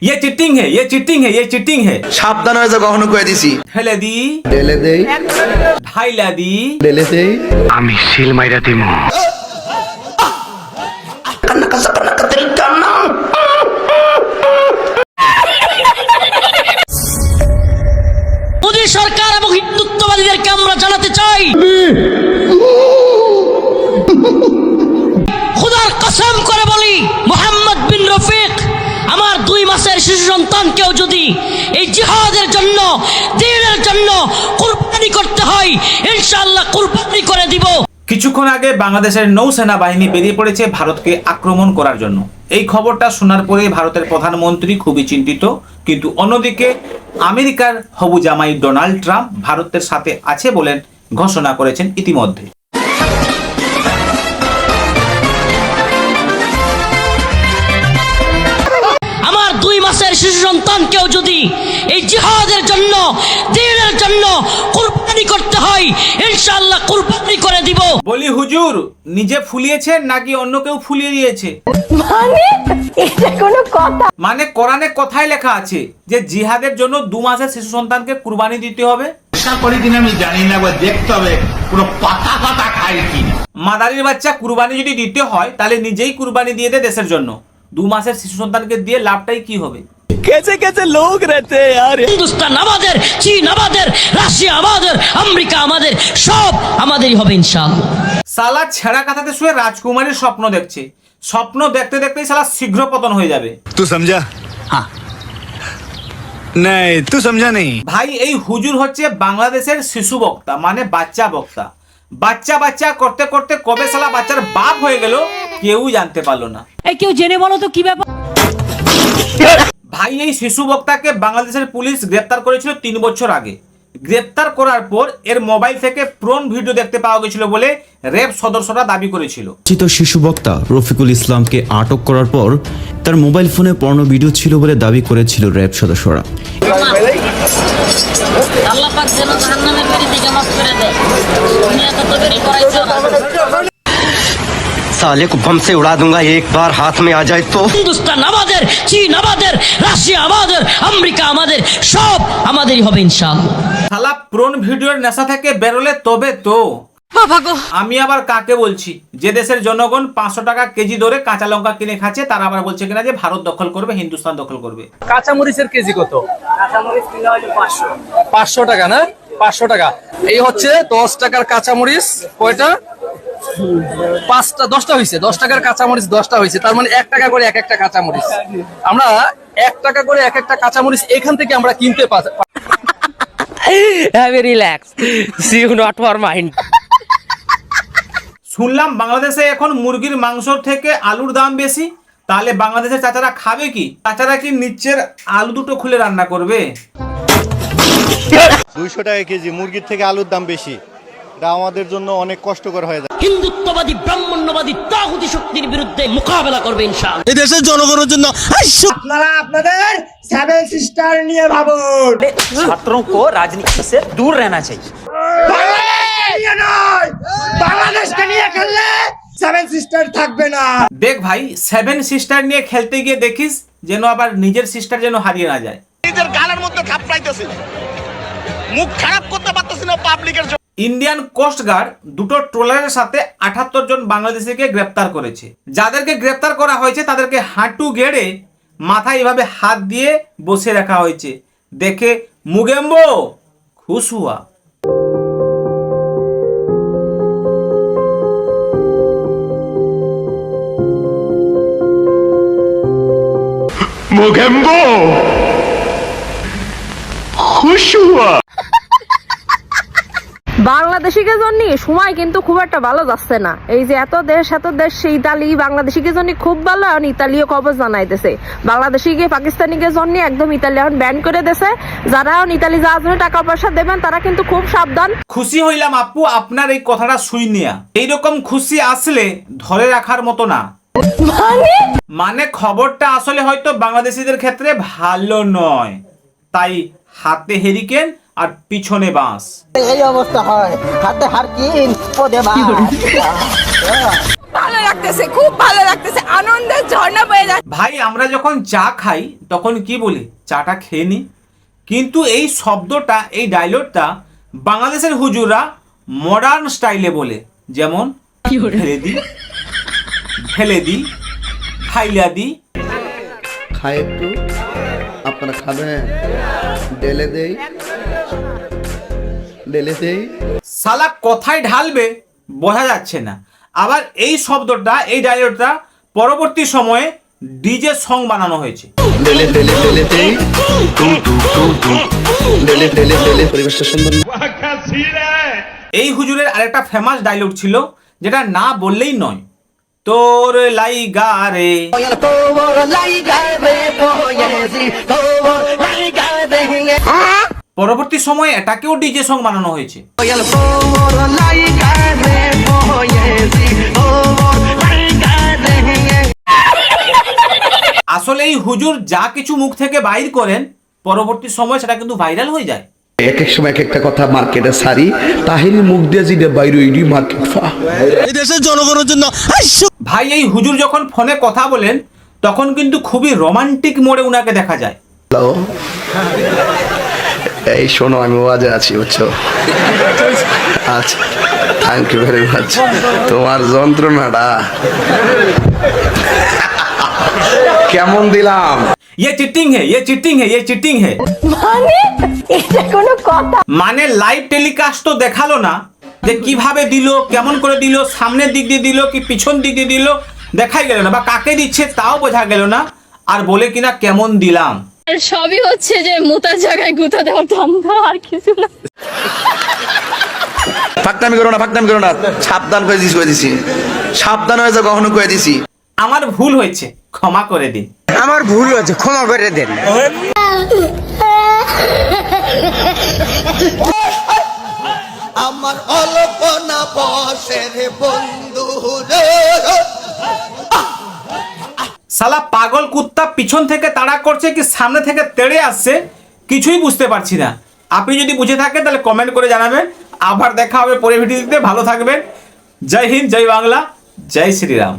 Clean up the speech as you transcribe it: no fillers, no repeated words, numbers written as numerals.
ये चिटिंग है, ये चिटिंग है, ये चिटिंग है। সাবধান হয়ে যা, কখনো কয়ে দিছি। হেলে দি, ঢেলে দেই, ঢাইলা দি, ঢেলে দেই। আমি শিল মাইরা দিমু। মোদী সরকার এবং হিন্দুত্ববাদীদেরকে আমরা জানাতে চাই, খোদার কসম করে বলি, মোহাম্মদ বিন রফিক আমার 2 মাসের শিশু সন্তানকেও যদি এই জিহাদের জন্য, দ্বীনের জন্য কুরবানি করতে হয়, ইনশাআল্লাহ কুরবানি করে দিব। কিছুক্ষণ আগে বাংলাদেশের নৌসেনা বাহিনী বেরিয়ে পড়েছে ভারতকে আক্রমণ করার জন্য। এই খবরটা শোনার পরে ভারতের প্রধানমন্ত্রী খুবই চিন্তিত, কিন্তু অন্যদিকে আমেরিকার হবু জামাই ডোনাল্ড ট্রাম্প ভারতের সাথে আছে বলে ঘোষণা করেছেন ইতিমধ্যে। আমার 2 মাসের শিশু সন্তানকেও যদি এই জিহাদের জন্য, দ্বীনের জন্য কুরবানি করতে হয়, ইনশাআল্লাহ কুরবানি করে দিব। বলি হুজুর, নিজে ফুলিয়েছেন নাকি অন্য কেউ ফুলিয়ে দিয়েছে? মানে এটা কোনো কথা? মানে কোরআনে কথাই লেখা আছে যে জিহাদের জন্য 2 মাসের শিশু সন্তানকে কুরবানি দিতে হবে। আশা করি কিনা আমি জানি না, বা দেখতে হবে পুরো পাতা পাতা খায় কিনা। মাদারির বাচ্চা কুরবানি যদি দিতে হয় তাহলে নিজেই কুরবানি দিয়ে দে দেশের জন্য। 2 মাসের শিশু সন্তানকে দিয়ে লাভটাই কি হবে? হিন্দুস্তান আমাদের, চীন আমাদের, রাশিয়া আমাদের, আমেরিকা আমাদের, সব আমাদেরই হবে ইনশাআল্লাহ। সালা ছেঁড়া কাঁথাতে শুয়ে রাজকুমারীর স্বপ্ন দেখছে। স্বপ্ন দেখতে দেখতেই সালা শীঘ্র পতন হয়ে যাবে। तू समझा? हाँ नहीं तू समझा नहीं। ভাই, এই হুজুর হচ্ছে বাংলাদেশের শিশু বক্তা, মানে বাচ্চা বক্তা। বাচ্চা বাচ্চা করতে করতে কবে সালা বাচ্চার বাপ হয়ে গেল কেউ জানতে পারলো না। এই কেউ জেনে বলো তো কি ব্যাপার? ভাই, এই শিশু বক্তাকে বাংলাদেশের পুলিশ গ্রেপ্তার করেছিল 3 বছর আগে। গ্রেপ্তার করার পর এর মোবাইল থেকে প্রোন ভিডিও দেখতে পাওয়া গেছিল বলে র্যাব সদস্যরা দাবি করেছিল। শিশু বক্তা রফিকুল ইসলামকে আটক করার পর তার মোবাইল ফোনে পর্ন ভিডিও ছিল বলে দাবি করেছিল র্যাব সদস্যরা। আল্লাহ পাক যেন জাহান্নামের বেড়ি থেকে মাফ করে দেয়। দুনিয়াতে তো বেড়ি করাইছো না। साले को बम से उड़ा दूंगा एक बार हाथ में आ जाए तो। হিন্দুস্তান আমাদের, চীন আমাদের, রাশিয়া আমাদের, আমেরিকা আমাদের, সব আমাদেরই হবে ইনশাআল্লাহ। শালা প্রোন ভিডিওর নেশা থেকে বেরোলে তবে তো। আমি আবার কাকে বলছি? যে দেশের জনগণ 500 টাকা কেজি ধরে কাঁচা লঙ্কা কিনে খাচ্ছে, তারা আবার বলছে কিনা যে ভারত দখল করবে, হিন্দুস্তান দখল করবে। কাঁচামরিচের কেজি কত? কাঁচামরিচ কিলো হলো 500 টাকা না? 500 টাকা। এই হচ্ছে 10 টাকার কাঁচামরিচ। কয়টা? 5টা, 10টা হয়েছে। 10 টাকার কাঁচামরিচ 10টা হয়েছে। তার মানে 1 টাকা করে এক একটা কাঁচামরিচ। আমরা 1 টাকা করে এক একটা কাঁচামরিচ এখান থেকে আমরা কিনতে পারি। Relax, see you not for mind. শুনলাম বাংলাদেশে এখন মুরগির মাংসর থেকে আলুর দাম বেশি। তাহলে বাংলাদেশের চাচারা খাবে কি? চাচারা কি নিচের আলু দুটো খুলে রান্না করবে? 200 টাকা কেজি মুরগির থেকে আলুর দাম বেশি। এটা আমাদের জন্য অনেক কষ্টকর হয়ে যায়। হিন্দুত্ববাদী, ব্রাহ্মণ্যবাদী, তাগুতি শক্তির বিরুদ্ধে মোকাবেলা করবে ইনশাআল্লাহ। এই দেশের জনগণের জন্য আপনারা আপনাদের 7 সিস্টার নিয়ে ভাবুন। ছাত্रों को राजनीति से दूर रहना चाहिए। বাংলাদেশকে নিয়ে খেললে 7 সিস্টার থাকবে না। দেখ ভাই, 7 সিস্টার নিয়ে খেলতে গিয়ে দেখিস যেন আবার নিজের সিস্টার যেন হারিয়ে না যায়। নিজের গালের মধ্যে থাপড়াইতেছি, মুখ খারাপ করতে পারতেছি না পাবলিকের জন্য। ইন্ডিয়ান কোস্ট গার্ড দুটো ট্রলারের সাথে 78 জন বাংলাদেশিকে গ্রেপ্তার করেছে। যাদেরকে গ্রেপ্তার করা হয়েছে তাদেরকে হাঁটু গেড়ে মাথায় এভাবে হাত দিয়ে বসে রাখা হয়েছে। দেখে মুগেম্বো খুশ হুয়া। মুগেম্বো খুশ হুয়া। বাংলাদেশিকে জন্য সময় কিন্তু খুব একটা ভালো যাচ্ছে না। এই যে এত দেশ ইতালি বাংলাদেশিকে জন্য খুব ভালো, এখন ইতালিও খবর জানাইতেছে বাংলাদেশিকে পাকিস্তানিকে জন্য একদম ইতালি এখন ব্যান করে দিয়েছে। যারা এখন ইতালি যাওয়ার জন্য টাকা পয়সা দেবেন তারা কিন্তু খুব সাবধান। খুশি হইলাম আপু আপনার এই কথাটা শুই নিয়া। এইরকম খুশি আসলে ধরে রাখার মতো না। মানে খবরটা আসলে হয়তো বাংলাদেশিদের ক্ষেত্রে ভালো নয়, তাই হাতে হেরিকেন আর পিছনে বাঁশ। এই অবস্থা হয়, হাতে হারকিন পদে বাঁশ। ভালো লাগতেছে, খুব ভালো লাগতেছে, আনন্দের ঝর্ণা বয়ে যাচ্ছে। ভাই আমরা যখন চা খাই তখন কি বলি, চাটা খেয়ে নি, কিন্তু এই শব্দটা, এই ডায়লগটা বাংলাদেশের হুজুররা মডার্ন স্টাইলে বলে, যেমন ঢেলে দি, ঢেলে দি, খাইলা দি। খায় একটু, আপনারা খাবেন? ডেলে দেই, ডেলে দেই। সালা কথায় ঢালবে বোঝা যাচ্ছে না। আবার এই শব্দটা, এই ডায়লগটা পরবর্তী সময়ে ডিজে সং বানানো হয়েছে। ডেলে ডেলে ডেলে দেই, টু টু টু টু, ডেলে ডেলে ডেলে। পরিবেশটা সুন্দর না? এই হুজুরের আরেকটা ফেমাস ডায়লগ ছিল, যেটা না বললেই নয়, তোর লাইগা রে। পরবর্তী সময়ে এটাকেও ডিজে সং বানানো হয়েছে। আসলে এই হুজুর যা কিছু মুখ থেকে বাইর করেন, পরবর্তী সময় সেটা কিন্তু ভাইরাল হয়ে যায়। এক এক সময় এক একটা কথা মার্কেটে সারি, তাহিনী মুখ দিয়ে যেটা বাইরে ওইটি মার্কেট ফা। এই দেশের জনগণের জন্য ভাই এই হুজুর যখন ফোনে কথা বলেন তখন কিন্তু খুবই রোমান্টিক মোড়ে উনাকে দেখা যায়। হ্যালো, এই শোনো, আমি ওয়াজে আছি, বুঝছো? আচ্ছা, থ্যাংক ইউ ভেরি মাচ। তোমার যন্ত্রণাটা কেমন দিলাম? ये চিটিং है, ये চিটিং है, ये চিটিং है। মানে এটা কোনো কথা? মানে লাইভ টেলিকাস্ট তো দেখালো না যে কিভাবে দিল, কেমন করে দিল, সামনের দিক দিয়ে দিল কি পিছন দিক দিয়ে দিল, দেখাই গেল না, বা কাকে দিচ্ছে তাও বোঝা গেল না, আর বলে কিনা কেমন দিলাম। সবই হচ্ছে যে মুতার জায়গায় গুতা দেওয়ার ধান্দা, আর কিছু না। ফাকনামি করো না, ফাকনামি করো না, সাবধান করে দিছি, সাবধান হয়ে যাও, কখনো করে দিছি। আমার ভুল হয়েছে, ক্ষমা করে দিন। আমার ভুল হয়েছে, ক্ষমা করে দেন। আমার অল্পনা বসের বন্ধু সালা পাগল কুত্তা পিছন থেকে তাড়া করছে কি সামনে থেকে তেড়ে আসছে, কিছুই বুঝতে পারছি না। আপনি যদি বুঝে থাকেন তাহলে কমেন্ট করে জানাবেন। আবার দেখা হবে পরের ভিডিওতে। ভালো থাকবেন। জয় হিন্দ, জয় বাংলা, জয় শ্রীরাম।